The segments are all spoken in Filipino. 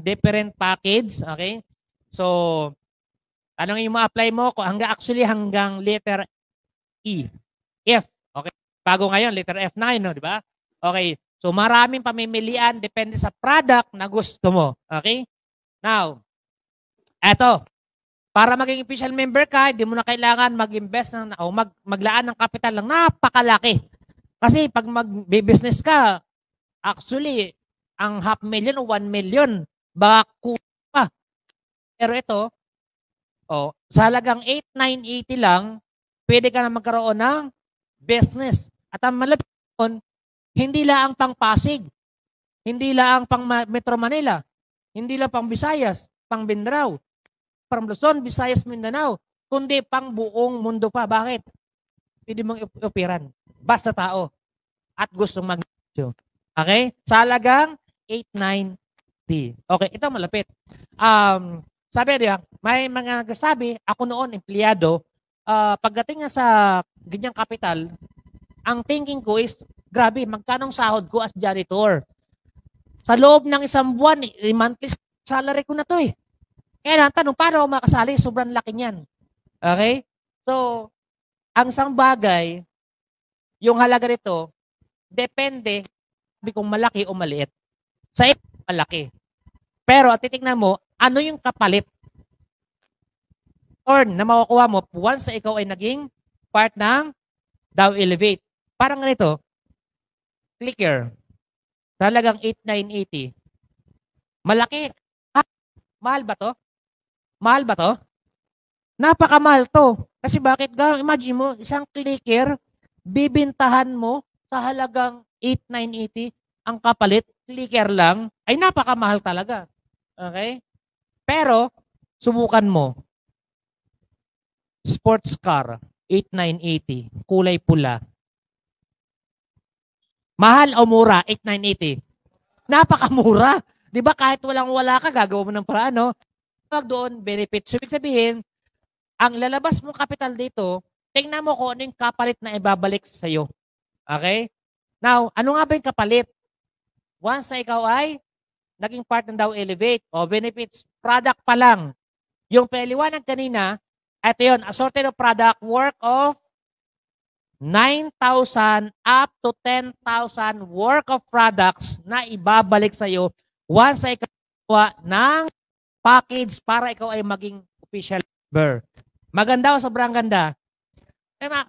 different package. Okay? So, anong yung ma-apply mo? Hanggang letter E. F. Okay? Bago ngayon, letter F9, no? Di ba? Okay. So, maraming pamimilian depende sa product na gusto mo. Okay? Now, eto. Para maging official member ka, hindi mo na kailangan mag-invest o maglaan ng capital ng napakalaki. Kasi pag mag-business ka, actually, ang 500,000 o 1 million, baka kuha pa. Pero ito, sa halagang 8,980 lang, pwede ka na magkaroon ng business. At ang malapit doon, hindi lang pang Pasig, hindi lang pang Metro Manila, hindi lang pang Visayas, pang Mindanao, pang Luzon, Visayas, Mindanao, kundi pang buong mundo pa. Bakit? Pwede mong operan. Basta tao. At gustong mag-negosyo. Okay? Sa halagang 8,980. Okay, ito malapit. Sabi niya, may mga nagsasabi, ako noon, empleyado, pagdating nga sa ganyang kapital, ang thinking ko is, grabe, magkanong sahod ko as janitor? Sa loob ng isang buwan, monthly salary ko na to eh. Kaya tanong, paano ako makasali? Sobrang laki niyan. Okay? So, ang isang bagay, yung halaga nito, depende kung malaki o maliit. Sa ito, malaki. Pero at titignan mo, ano yung kapalit? Or na makukuha mo once ikaw ay naging part ng Dow Elevate. Parang ganito, clicker. Talagang 8,980. Malaki. Mahal ba to? Mahal ba to? Napakamahal to. Kasi bakit? Imagine mo, isang clicker, bibintahan mo sa halagang 8,980, ang kapalit, clicker lang, ay napakamahal talaga. Okay? Pero, subukan mo. Sports car, 8,980, kulay pula. Mahal o mura? 8,980. Napakamura. Di ba kahit walang-wala ka, gagawa mo ng paraan, no? Pag doon, benefits. So, ibig sabihin, ang lalabas mong capital dito, tingnan mo kung ano yung kapalit na ibabalik sa iyo. Okay? Now, ano nga ba yung kapalit? Once na ikaw ay naging part ng Dow Elevate o benefits, product pa lang. Yung paliwanag kanina, ito yun, assorted of product work of 9,000 up to 10,000 work of products na ibabalik sa iyo once na ikaw ng package para ikaw ay maging official member. Maganda o sobrang ganda?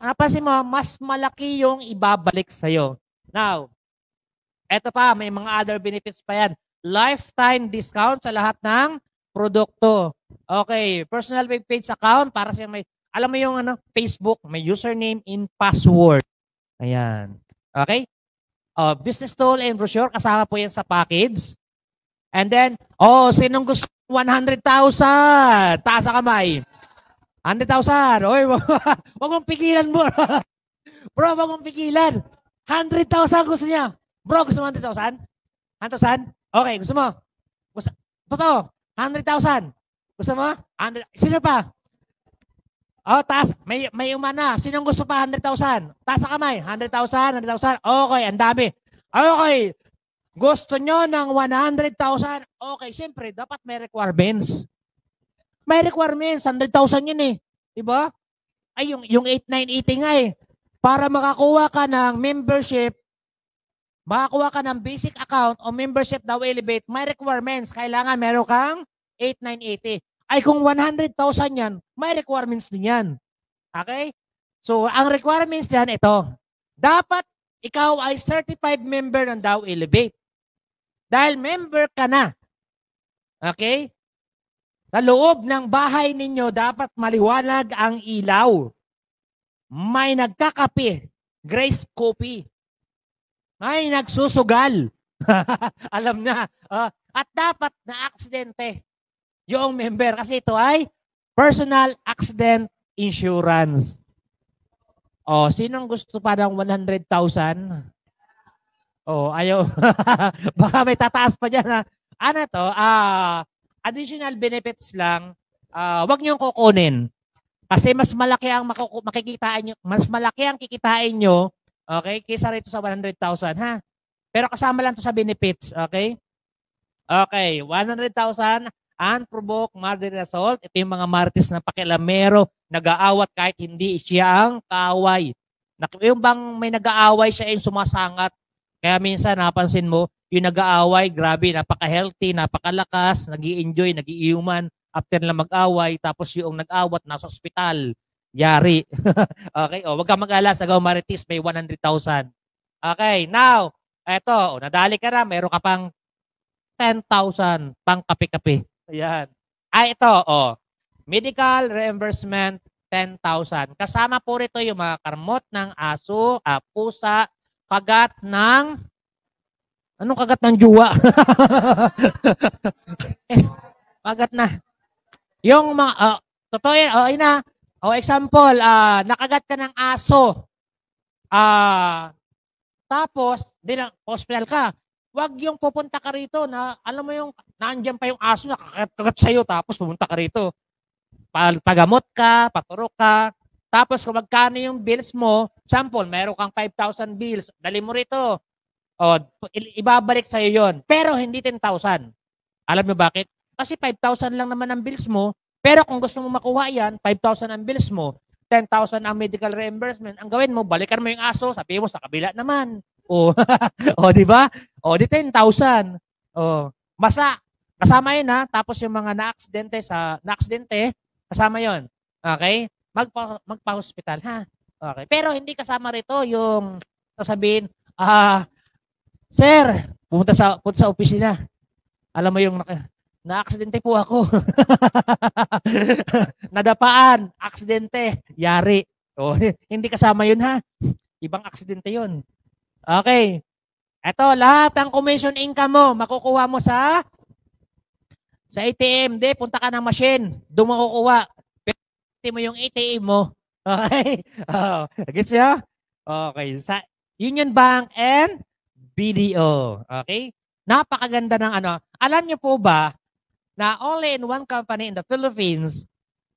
Napansin mo, mas malaki yung ibabalik sa'yo. Now, eto pa, may mga other benefits pa yan. Lifetime discount sa lahat ng produkto. Okay, personal web page account para siya may, alam mo yung Facebook, may username and password. Ayan. Okay? Business tool and brochure, kasama po yan sa package. And then, sinong gusto 100,000? Taas sa kamay. 100,000. Oy, wag mong pigilan, bro. Bro, wag mong pigilan. 100,000 gusto niya. Bro, gusto mo 100,000? 100,000? Okay, gusto mo? Totoo, 100,000. Gusto mo? 100. Sino pa? Taas. May umana. Sinong gusto pa 100,000? Taas sa kamay. 100,000, 100,000. Okay, ang dami. Okay. Gusto nyo ng 100,000? Okay, siyempre, dapat may requirements. May requirements. 100,000 yun eh. Diba? Ay, yung 8,980 nga eh. Para makakuha ka ng membership, makakuha ka ng basic account o membership Dow Elevate, may requirements. Kailangan meron kang 8,980. Ay, kung 100,000 yan, may requirements din yan. Okay? So, ang requirements dyan, ito. Dapat ikaw ay certified member ng Dow Elevate. Dahil member ka na. Okay? Sa loob ng bahay ninyo, dapat maliwanag ang ilaw. May nagkakape. Grace Coffee. May nagsusugal. Alam na. At dapat na aksidente yung member. Kasi ito ay personal accident insurance. Sinong gusto pa ng 100,000? Ayaw. Baka may tataas pa dyan. Ano to? Additional benefits lang. Wag niyong kukunin. Kasi mas malaki ang makikitain nyo. Mas malaki ang kikitain nyo. Okay? Kaysa rito sa 100,000. Ha? Pero kasama lang to sa benefits. Okay? Okay, 100,000 unprovoked murder assault. Ito yung mga marites na pakialamero, nag-aawat kahit hindi siya ang kaaway. Yung bang may nag-aaway siya yung sumasangat. Kaya minsan napansin mo, yung nag-aaway, grabe, napaka-healthy, napakalakas, nag-i-enjoy, nag-iiuman after na mag-away, tapos yung nag-awat nasa ospital. Yari. Okay, wag kang mag-alala, Sagaw Marites, may 100,000. Okay, now, eto, nadali ka na, meron ka pang 10,000 pang kape-kape. Ayan. Ito, medical reimbursement, 10,000. Kasama po rito yung mga karmot ng aso, pusa, kagat ng, anong kagat ng juwa? Kagat na. Yung mga, totoo yan, na. Example, nakagat ka ng aso. Tapos, hospital ka. Wag yung pupunta ka rito na, alam mo yung, naandyan pa yung aso na kakagat sa'yo, tapos pupunta ka rito. Pagamot ka, paturok ka, tapos kung magkano yung bills mo, sample, meron kang 5,000 bills, dali mo rito. Ibabalik sa'yo yon. Pero hindi 10,000. Alam mo bakit? Kasi 5,000 lang naman ang bills mo, pero kung gusto mo makuha yan, 5,000 ang bills mo, 10,000 ang medical reimbursement, ang gawin mo, balikan mo yung aso, sabi mo sa kabila naman. Di ba? Di 10,000. Basta, kasama yun ha. Tapos yung mga na-aksidente, kasama yun. Okay? Magpa-hospital ha. Okay. Pero hindi kasama rito yung sasabihin, sir, pumunta sa opisina. Alam mo yung na-aksidente po ako. Nadapaan, aksidente, yari. Hindi kasama yun ha. Ibang aksidente yun. Okay. Ito, lahat ng commission income mo, makukuha mo sa ATM. Punta ka ng machine. Doon makukuha. Pwede mo yung ATM mo. Okay? Gets nyo? Okay. Sa Union Bank and BDO. Okay? Napakaganda ng ano. Alam nyo po ba na only in one company in the Philippines,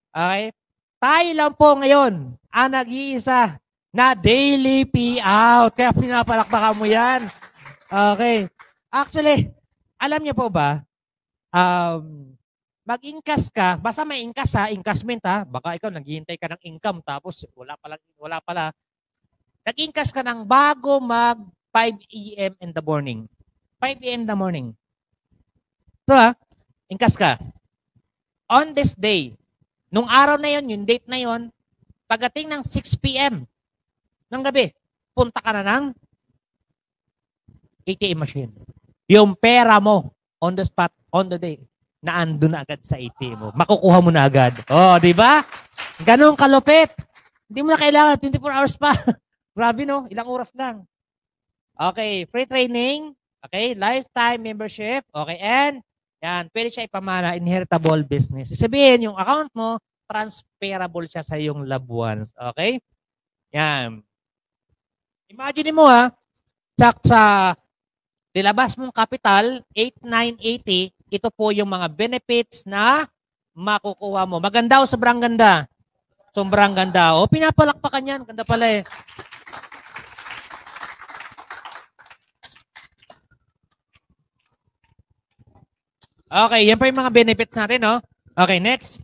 okay, tayo lang po ngayon ang nag-iisa na daily payout. Kaya pinapalakpakan mo yan. Okay. Actually, alam niyo po ba, mag-incas ka, basta may incas ha, incasment ha, baka ikaw naghihintay ka ng income tapos wala pala. Nag-incas ka ng bago mag 5 a.m. in the morning. 5 a.m. in the morning. So incas ka. On this day, nung araw na yon, yung date na yon, pagdating ng 6 p.m. ng gabi, punta ka na ng ATM machine. Yung pera mo on the spot, on the day, na ando na agad sa ATM mo. Makukuha mo na agad. Di ba? Ganun kalupit. Hindi mo na kailangan 24 hours pa. Grabe no, ilang oras lang. Okay, free training. Okay, lifetime membership. Okay, and yan, pwede siya ipamana, inheritable business. Sabihin, yung account mo, transferable siya sa iyong loved ones. Okay? Yan. Imagine mo sa nilabas mong capital, 8,980, ito po yung mga benefits na makukuha mo. Maganda o sobrang ganda? Sobrang ganda. Pinapalakpakan yan. Ganda pala eh. Okay, yan pa yung mga benefits natin, no? Okay, next.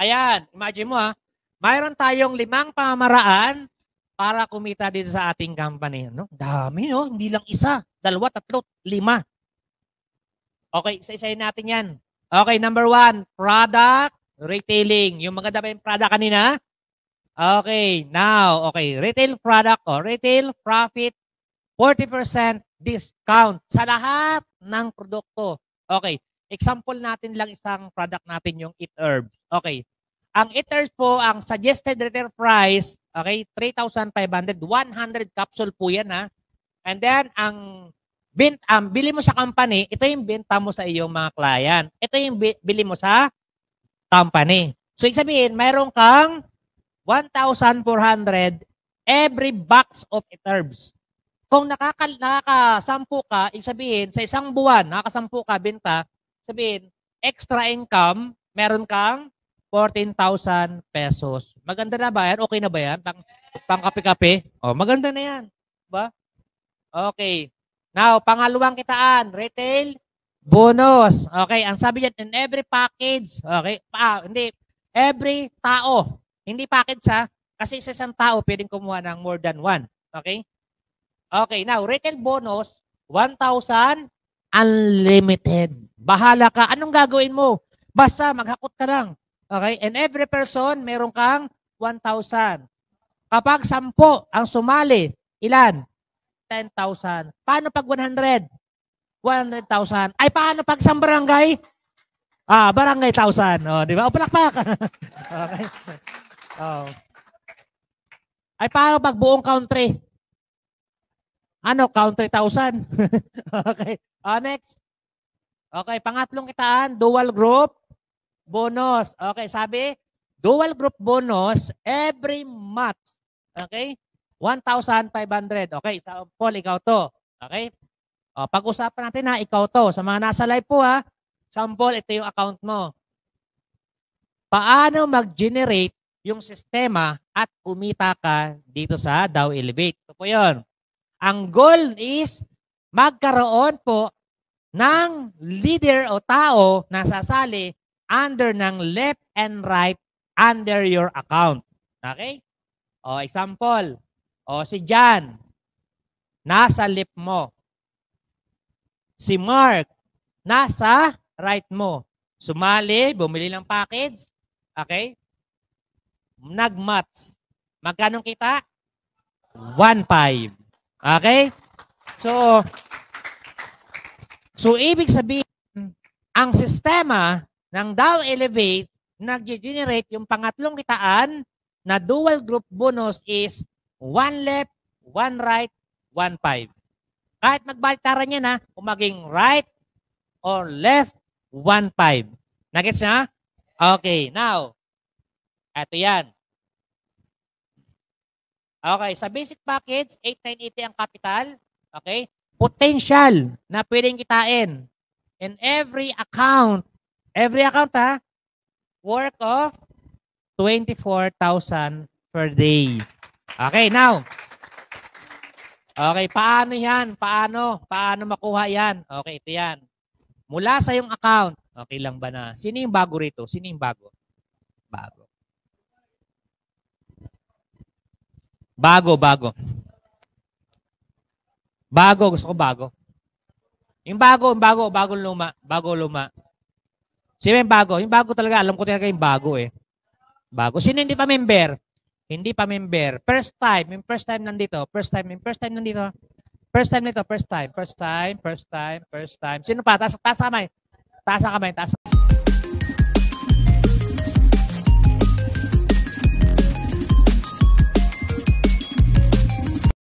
Ayan, imagine mo mayroon tayong 5 pamamaraan para kumita dito sa ating company. No? Dami, no? Hindi lang 1, 2, 3, 5. Okay, isa-isahin natin yan. Okay, number 1, product retailing. Yung maganda pa yung product kanina. Okay, now, okay, retail product o retail profit, 40% discount sa lahat ng produkto. Okay, example natin lang isang product natin, yung Eat Herbs. Okay, ang Eat Herbs po, ang suggested retail price, okay, 3,500, 100 capsule po yan And then, ang bili mo sa company, ito yung benta mo sa iyong mga client. Ito yung bili mo sa company. So, ibig sabihin, mayroon kang 1,400 every box of Eat Herbs. Kung nakakasampu ka, ibig sabihin, sa isang buwan, nakakasampu ka, benta, sabihin, extra income, meron kang 14,000 pesos. Maganda na ba yan? Okay na ba yan? Pang kape-kape? Maganda na yan. Diba? Okay. Now, pangalawang kitaan, retail bonus. Okay, ang sabi diyan, in every package, okay, hindi, every tao, hindi package ha, kasi sa isang tao pwedeng kumuha ng more than one. Okay? Okay, now, retail bonus, 1,000 unlimited. Bahala ka. Anong gagawin mo? Basta maghakot ka lang. Okay? And every person, meron kang 1,000. Kapag 10 ang sumali, ilan? 10,000. Paano pag 100? 100,000. Ay, paano pag isang barangay? Barangay 1,000. O, di ba? O, palakpak. Okay. Oh. Ay, paano pag buong country? Ano, country 1,000? Okay. Next. Okay, pangatlong kitaan, dual group bonus. Okay, sabi, dual group bonus every month. Okay? 1,500. Okay, sa Paul, ikaw to. Okay? Pag-usapan natin na ikaw to. Sa mga nasa live po ha, sample, ito yung account mo. Paano mag-generate yung sistema at kumita ka dito sa Dow Elevate? Ito po yun. Ang goal is magkaroon po ng leader o tao na sasali under ng left and right under your account. Okay? Example. Si John, nasa left mo. Si Mark, nasa right mo. Sumali, bumili ng package. Okay? Nag-match. Magkano kita? 1,500. Okay? So ibig sabihin, ang sistema ng Dow Elevate nag-generate yung pangatlong kitaan na dual group bonus is 1 left, 1 right, 1,500. Kahit magbaliktaran yan ha, kung maging right or left, 1,500. Nagets na? Okay, now, ito yan. Okay, sa basic package, 8,980 ang capital. Okay? Potential na pwedeng kitain. In every account ha, work of 24,000 per day. Okay, now. Okay, paano yan? Paano makuha yan? Okay, ito yan. Mula sa yung account. Okay lang ba na? Sino yung bago rito? Sino yung bago? Bago. Bago. Gusto ko bago. Yung bagong luma. Sino yung bago? Yung bago talaga, alam ko talaga yung bago eh. Bago. Sino hindi pa member? Hindi pa member. First time nandito. First time nandito. First time. Sino pa? Taas kamay.